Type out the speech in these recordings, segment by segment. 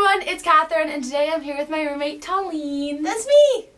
everyone, it's Catherine, and today I'm here with my roommate Taleen. That's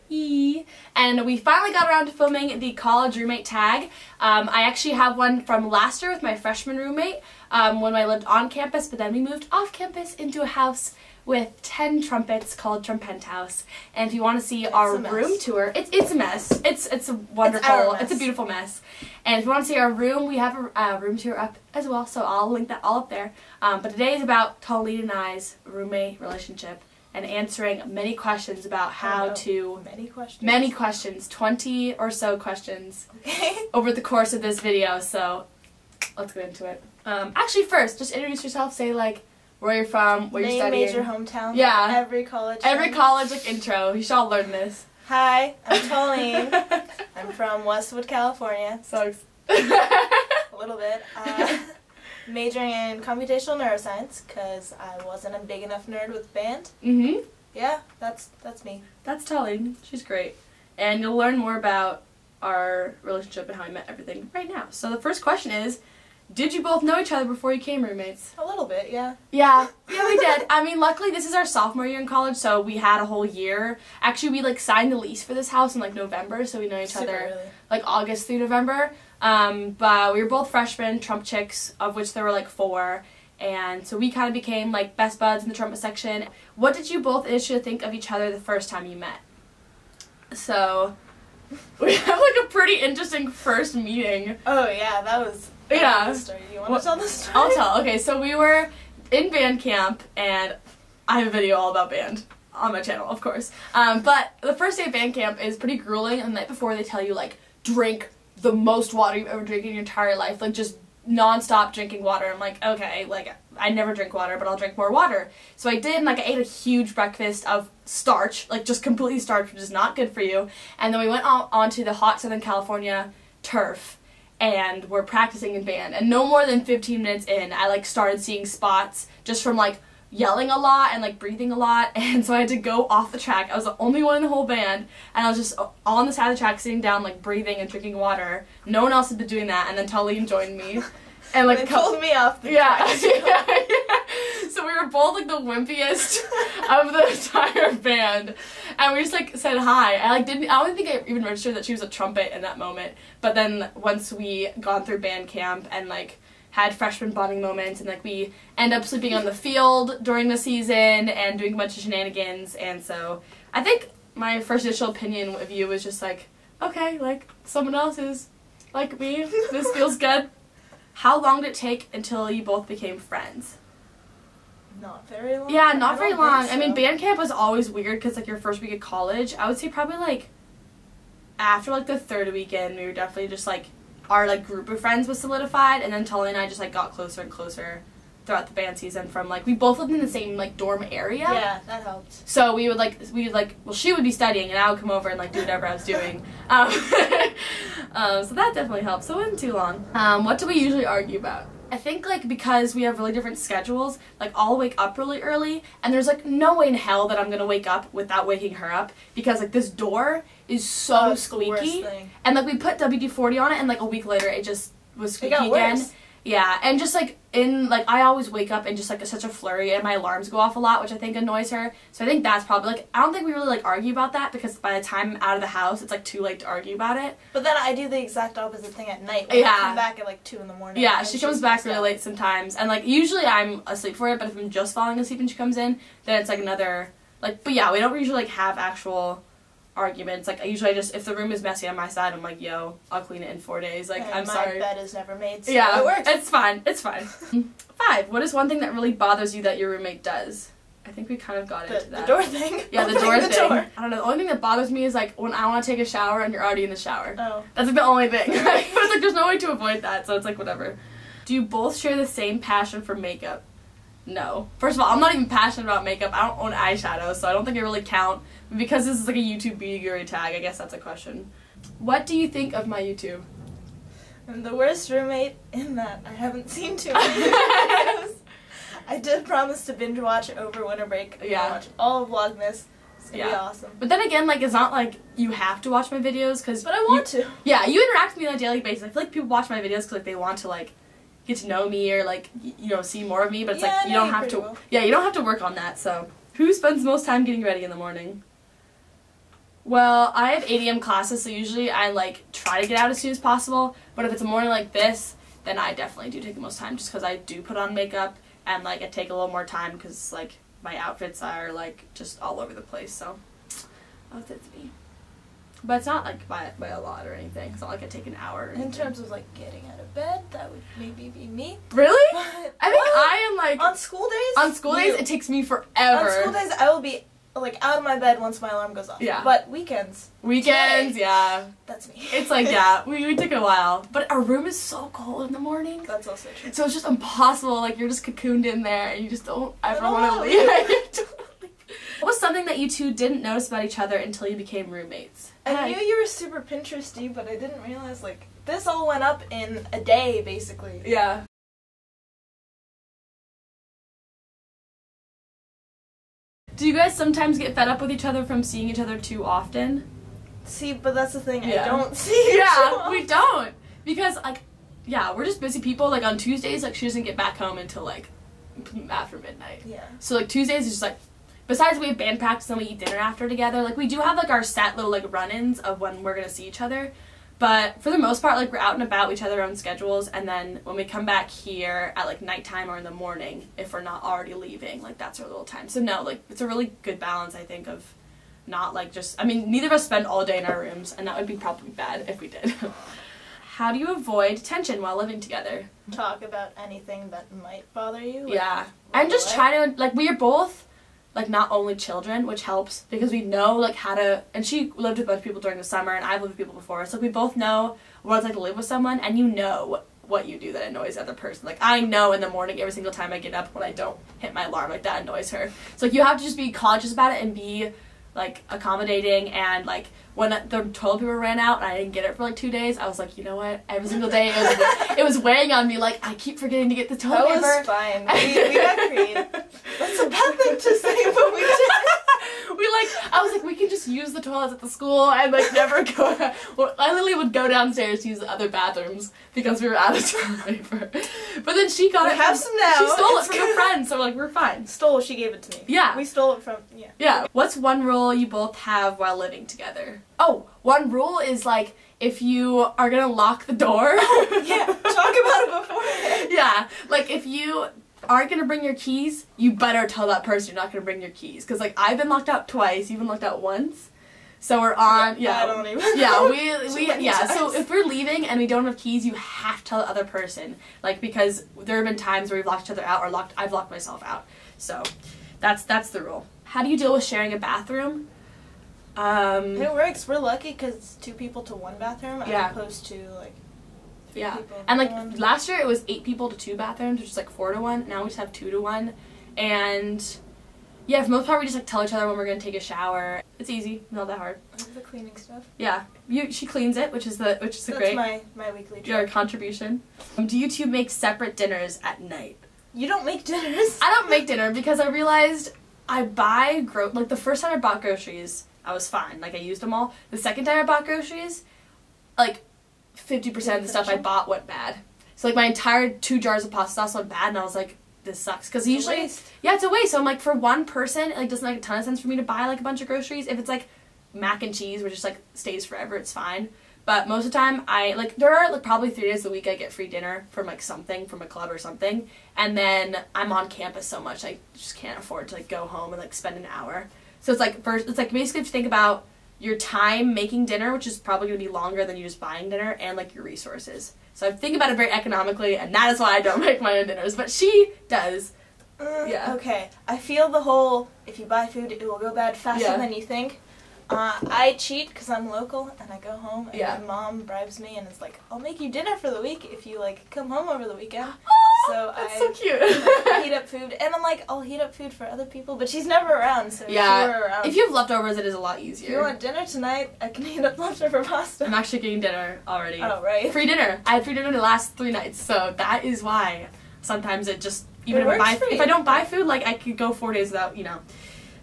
me! And we finally got around to filming the college roommate tag. I actually have one from last year with my freshman roommate when I lived on campus, but then we moved off campus into a house with 10 trumpets called Trumpent House. And if you want to see our room tour, it's a mess. It's a wonderful, it's a beautiful mess. And if you want to see our room, we have a room tour up as well, so I'll link that all up there. But today is about Taleen and I's roommate relationship and answering many questions about how to... Many questions. 20 or so questions over the course of this video, so let's get into it. Actually, first, just introduce yourself, say like where you're from, what you're studying. Major hometown. Yeah. Every college. Like intro. You should all learn this. Hi, I'm Taleen. I'm from Westwood, California. So a little bit. Majoring in computational neuroscience because I wasn't a big enough nerd with band. Yeah, that's me. That's Taleen. She's great. And you'll learn more about our relationship and how we met everything right now. So the first question is, did you both know each other before you became roommates? A little bit, yeah. Yeah, we did. I mean, luckily this is our sophomore year in college, so we had a whole year. Actually, we like signed the lease for this house in like November, so we know each other like August through November. But we were both freshmen, trump chicks, of which there were like 4. And so we kind of became like best buds in the trumpet section. What did you both initially think of each other the first time you met? So we have like a pretty interesting first meeting. Oh yeah, that was... Yeah. Do you want to tell the story? I'll tell. Okay, so we were in band camp, and I have a video all about band on my channel, of course. But the first day of band camp is pretty grueling, and the night before they tell you, like, drink the most water you've ever drank in your entire life. Like, just non-stop drinking water. I'm like, okay, like, I never drink water, but I'll drink more water. So I did, and, like, I ate a huge breakfast of starch, like, just completely starch, which is not good for you. And then we went on to the hot Southern California turf. And we're practicing in band, and no more than 15 minutes in, I like started seeing spots just from like yelling a lot and like breathing a lot, and so I had to go off the track. I was the only one in the whole band, and I was just on the side of the track sitting down like breathing and drinking water. No one else had been doing that, and then Taleen joined me. And like they pulled me off the track. So we were both like the wimpiest of the entire band, and we just like said hi. I don't think I even registered that she was a trumpet in that moment. But then once we gone through band camp and like had freshman bonding moments, and like we end up sleeping on the field during the season and doing a bunch of shenanigans, and so I think my first initial opinion of you was just like, okay, like someone else is like me. This feels good. How long did it take until you both became friends? Not very long. Yeah, not very long. So. I mean, band camp was always weird because, like, your first week of college, I would say probably, like, after, like, the 3rd weekend, we were definitely just, like, our, like, group of friends was solidified, and then Taleen and I just, like, got closer and closer throughout the band season from, like, we both lived in the same, like, dorm area. Yeah, that helped. So we would, well, she would be studying, and I would come over and, like, do whatever I was doing. So that definitely helped. So it wasn't too long. What do we usually argue about? I think, like, because we have really different schedules, like, I'll wake up really early, and there's, like, no way in hell that I'm gonna wake up without waking her up, because, like, this door is so squeaky, and, like, we put WD-40 on it, and, like, a week later it just was squeaky again. Worse. Yeah, and just, like, I always wake up in just, like, such a flurry, and my alarms go off a lot, which I think annoys her, so I think that's probably, like, I don't think we really, like, argue about that, because by the time I'm out of the house, it's, like, too late to argue about it. But then I do the exact opposite thing at night, when I come back at, like, 2 in the morning. Yeah, she comes back really late sometimes, and, like, usually I'm asleep for it, but if I'm just falling asleep and she comes in, then it's, like, another, like, but yeah, we don't usually, like, have actual arguments. Like, usually if the room is messy on my side, I'm like, yo, I'll clean it in 4 days. Like, and I'm sorry. My bed is never made, so yeah, it works. It's fine. It's fine. 5. What is one thing that really bothers you that your roommate does? I think we kind of got into that. The door thing. Yeah, the door thing. I don't know. The only thing that bothers me is, like, when I want to take a shower and you're already in the shower. Oh. That's, like, the only thing. It's like, there's no way to avoid that, so it's, like, whatever. Do you both share the same passion for makeup? No. First of all, I'm not even passionate about makeup. I don't own eyeshadow, so I don't think it really counts. Because this is like a YouTube beauty guru tag, I guess that's a question. What do you think of my YouTube? I'm the worst roommate in that I haven't seen too many videos. I did promise to binge watch over winter break. Yeah. Watch all of Vlogmas. It's gonna be awesome. But then again, like, it's not like you have to watch my videos, because... But I want to. Yeah, you interact with me on a daily basis. I feel like people watch my videos because, like, they want to, like, get to know me or, like, you know, see more of me, but it's like, you don't have to... Well. Yeah, you don't have to work on that, so Who spends most time getting ready in the morning? Well, I have 8 a.m. classes, so usually I like try to get out as soon as possible. But if it's a morning like this, then I definitely do take the most time, just because I do put on makeup and like I take a little more time because like my outfits are like just all over the place. So that's me. But it's not like by a lot or anything. It's not like I take an hour. In terms of like getting out of bed, that would maybe be me. Really? But, I think I am like on school days. On school days, it takes me forever. On school days, I will be like out of my bed once my alarm goes off. Yeah. But weekends. Weekends, today, yeah. That's me. It's like, yeah, we took a while. But our room is so cold in the morning. That's also true. So it's just impossible. Like, you're just cocooned in there and you just don't ever want to leave. What was something that you two didn't notice about each other until you became roommates? I knew you were super Pinteresty, but I didn't realize, like, this all went up in a day, basically. Yeah. Do you guys sometimes get fed up with each other from seeing each other too often? See, but that's the thing, Yeah. I don't see Yeah, we don't. Because, like, yeah, we're just busy people. Like, on Tuesdays, like, she doesn't get back home until, like, after midnight. Yeah. So, like, Tuesdays is just, like, besides we have band practice and we eat dinner after together, like, we do have, like, our set little, like, run-ins of when we're gonna see each other. But for the most part, like, we're out and about, we each other own schedules, and then when we come back here at, like, nighttime or in the morning, if we're not already leaving, like, that's our little time. So, no, like, it's a really good balance, I think, of not, like, just, I mean, neither of us spend all day in our rooms, and that would be probably bad if we did. How do you avoid tension while living together? Talk about anything that might bother you. Yeah. And just try to, like, we are both, like, not only children, which helps, because we know, like, how to, and she lived with a bunch of people during the summer, and I've lived with people before, so we both know what it's like to live with someone, and you know what you do that annoys the other person. Like, I know in the morning, every single time I get up, when I don't hit my alarm, like, that annoys her. So, like, you have to just be conscious about it and be, like, accommodating, and, like, when the toilet paper ran out and I didn't get it for, like, 2 days, I was like, you know what, every single day it was weighing on me, like, I keep forgetting to get the toilet paper. That was fine. We got creative. That's a bad thing to say, but we did. I was like, we can just use the toilets at the school and, like, never go. Well, I literally would go downstairs to use the other bathrooms because we were out of toilet paper. But then she got it. We have some now. She stole it It's from good. a friend, so, like, we're fine. She gave it to me. Yeah. We stole it from, yeah. Yeah. What's one rule you both have while living together? Oh, one rule is, like, if you are gonna lock the door. Yeah, talk about it beforehand. Yeah, like, if you aren't gonna bring your keys, you better tell that person you're not gonna bring your keys. Because, like, I've been locked out twice, you've been locked out once. So we're on, I don't even yeah, know. So if we're leaving and we don't have keys, you have to tell the other person. Like, because there have been times where we've locked each other out, or I've locked myself out. So, that's the rule. How do you deal with sharing a bathroom? It works. We're lucky because it's 2 people to 1 bathroom, Yeah. as opposed to, like, 3 Yeah, people and, to like, 1. last year it was 8 people to 2 bathrooms, which is, like, 4 to 1. Now we just have 2 to 1. And, yeah, for the most part, we just, like, tell each other when we're gonna take a shower. It's easy, not that hard. The cleaning stuff. Yeah, she cleans it, which is a great. That's my weekly job. Your contribution. Do you two make separate dinners at night? You don't make dinners. I don't make dinner because I realized I buy like, the first time I bought groceries, I was fine. Like, I used them all. The second time I bought groceries, like, 50% of the stuff I bought went bad. So, like, my entire 2 jars of pasta sauce went bad, and I was like, this sucks. Because usually, yeah, it's a waste. So I'm like, for one person, it, like, doesn't make a ton of sense for me to buy, like, a bunch of groceries. If it's, like, mac and cheese, which just, like, stays forever, it's fine. But most of the time, there are, like, probably 3 days a week I get free dinner from, like, something, from a club or something. And then I'm on campus so much, I just can't afford to, like, go home and, like, spend an hour. So it's, like, basically if you think about your time making dinner, which is probably going to be longer than you just buying dinner, and, like, your resources. So I think about it very economically, and that is why I don't make my own dinners. But she does. Yeah. Okay. I feel the whole, if you buy food, it will go bad faster than you think. I cheat because I'm local, and I go home, and my mom bribes me, and it's like, I'll make you dinner for the week if you, like, come home over the weekend. So that's I so cute. heat up food, and I'm like, I'll heat up food for other people, but she's never around, so yeah. if you're around. If you have leftovers, it is a lot easier. If you want dinner tonight, I can heat up leftover pasta. I'm actually getting dinner already. Oh, right. Free dinner. I had free dinner the last 3 nights, so that is why sometimes it just, even if I don't buy food, like, I could go 4 days without,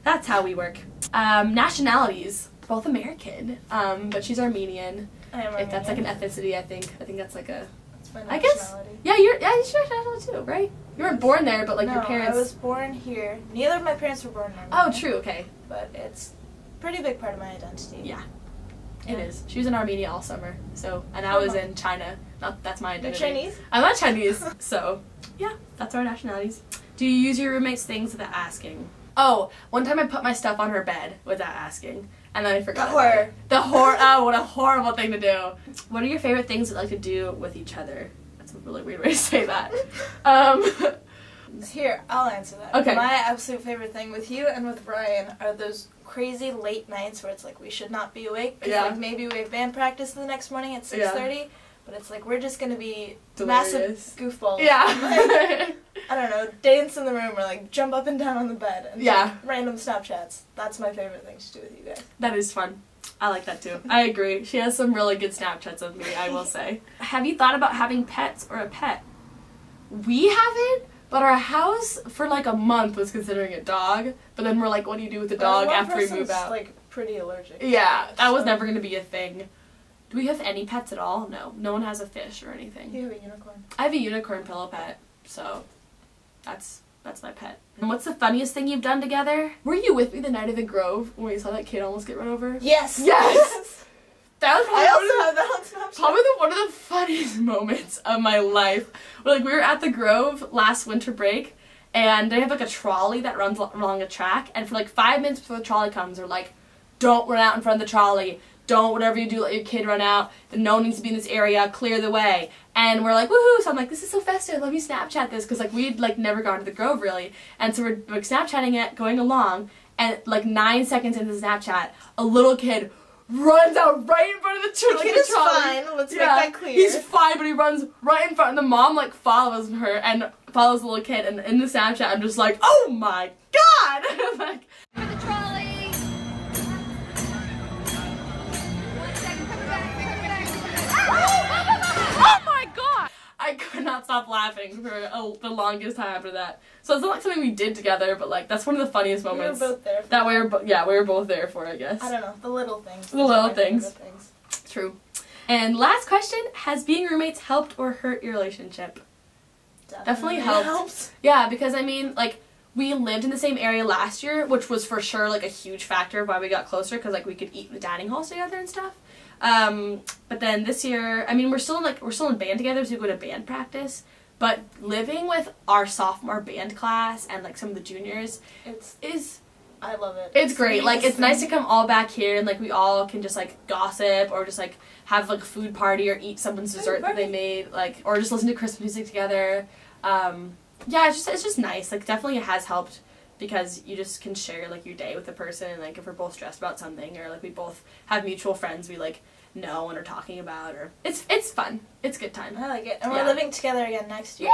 that's how we work. Nationalities. Both American, but she's Armenian. I am Armenian. If that's, like, an ethnicity, I think that's, like, a It's my I guess. nationality. Yeah, you're national too, right? You weren't born there, but like No, your parents. I was born here. Neither of my parents were born in Armenia. Oh, true. Okay. But it's a pretty big part of my identity. Yeah. It is. She was in Armenia all summer, so, and I was in China. That's my identity. You're Chinese? I'm not Chinese, so yeah, that's our nationalities. Do you use your roommate's things without asking? Oh, one time I put my stuff on her bed without asking, and then I forgot. The horror. Oh, what a horrible thing to do. What are your favorite things you like to do with each other? That's a really weird way to say that. Here, I'll answer that. Okay. My absolute favorite thing with you and with Ryan are those crazy late nights where it's like we should not be awake. Cause like maybe we have band practice the next morning at 6:30, but it's like we're just gonna be massive goofballs. Yeah. Like, I don't know, dance in the room or like jump up and down on the bed and take random Snapchats. That's my favorite thing to do with you guys. That is fun. I like that too. I agree. She has some really good Snapchats of me, I will say. Have you thought about having pets or a pet? We haven't. But our house for like a month was considering a dog, but then we're like, what do you do with the dog after we move out? Like pretty allergic. Yeah, that was never gonna be a thing. Do we have any pets at all? No, no one has a fish or anything. You have a unicorn. I have a unicorn pillow pet, so that's my pet. And what's the funniest thing you've done together? Were you with me the night of the Grove when we saw that kid almost get run over? Yes. Yes. That was I also have that on Snapchat. Probably one of the funniest moments of my life. Like, we were at the Grove last winter break, and they have like a trolley that runs along a track, and for like 5 minutes before the trolley comes, they're like, don't run out in front of the trolley. Don't, whatever you do, let your kid run out. No one needs to be in this area. Clear the way. And we're like, woohoo! So I'm like, this is so festive. Let me Snapchat this, because like we'd like never gone to the Grove really, and so we're like Snapchatting it, going along, and like 9 seconds into the Snapchat, a little kid runs out right in front of the trolley. The kid is fine. Let's make that clear. He's fine, but he runs right in front, and the mom like follows her and follows the little kid. And in the Snapchat, I'm just like, oh my god! Like, for the trolley. 1 second, come back. Oh my god! I could not stop laughing for the longest time after that. So it's not like something we did together, but like that's one of the funniest moments. We were both there. That we were both there for, I guess. I don't know, the little things. The little things. True. And last question: has being roommates helped or hurt your relationship? Definitely helped. Yeah, because I mean, like, we lived in the same area last year, which was for sure like a huge factor of why we got closer, because like we could eat in the dining halls together and stuff. But then this year, I mean, we're still in band together, so we go to band practice. But living with our sophomore band class and like some of the juniors, I love it. It's great. Like, it's nice to come all back here and like we all can just like gossip or just like have like a food party or eat someone's dessert that they made, like, or just listen to Christmas music together. Yeah, it's just nice. Like, definitely it has helped, because you just can share like your day with the person, and like if we're both stressed about something, or like we both have mutual friends we like know and are talking about, or it's fun. It's a good time. I like it. And we're living together again next year.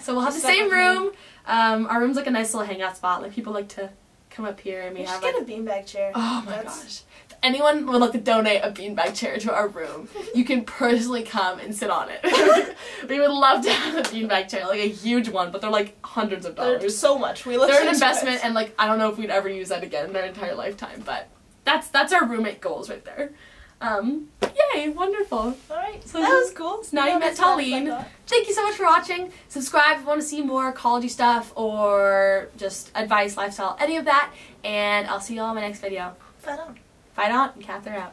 So we'll have the same room. Our room's like a nice little hangout spot. Like, people like to come up here, and we have get a beanbag chair. Oh my gosh. If anyone would like to donate a beanbag chair to our room, you can personally come and sit on it. We would love to have a beanbag chair, like a huge one, but they're like hundreds of dollars. They're so much. They're an investment, and like I don't know if we'd ever use that again in our entire lifetime, but that's our roommate goals right there. Yay, wonderful. Alright, so that was cool. So now you met Taleen. Thank you so much for watching. Subscribe if you want to see more college stuff or just advice, lifestyle, any of that. And I'll see you all in my next video. Fight on. Fight on and Katherout.